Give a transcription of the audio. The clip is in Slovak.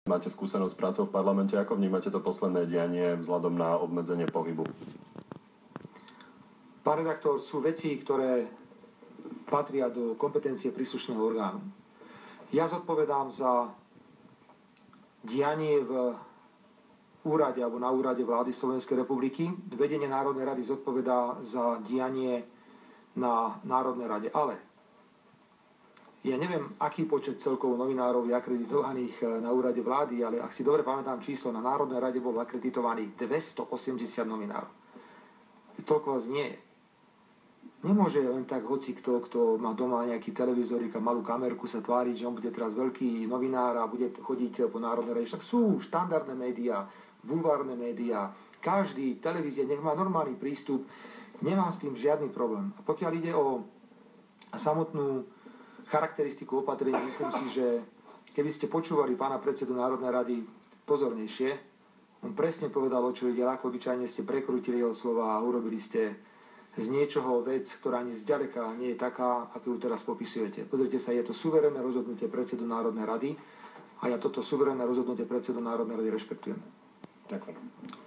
Máte skúsenosť s prácou v parlamente, ako vnímate to posledné dianie vzhľadom na obmedzenie pohybu? Pán redaktor, sú veci, ktoré patria do kompetencie príslušného orgánu. Ja zodpovedám za dianie v úrade alebo na úrade vlády Slovenskej republiky. Vedenie Národnej rady zodpovedá za dianie na Národnej rade. Ale ja neviem, aký počet celkovo novinárov je akreditovaných na úrade vlády, ale ak si dobre pamätám číslo, na Národnej rade bolo akreditovaných 280 novinárov. Toľko vás nie je. Nemôže len tak hoci kto má doma nejaký televízorik a malú kamerku sa tváriť, že on bude teraz veľký novinár a bude chodiť po Národnej rade. Však sú štandardné médiá, bulvárne médiá, každý televízie nech má normálny prístup, nemám s tým žiadny problém. A pokiaľ ide o samotnú charakteristiku opatrení, myslím si, že keby ste počúvali pána predsedu Národnej rady pozornejšie, on presne povedal, o čo ide, ako obyčajne ste prekrútili jeho slova a urobili ste z niečoho vec, ktorá ani zďaleka nie je taká, ako ju teraz popisujete. Pozrite sa, je to suverénne rozhodnutie predsedu Národnej rady a ja toto suverénne rozhodnutie predsedu Národnej rady rešpektujem. Ďakujem.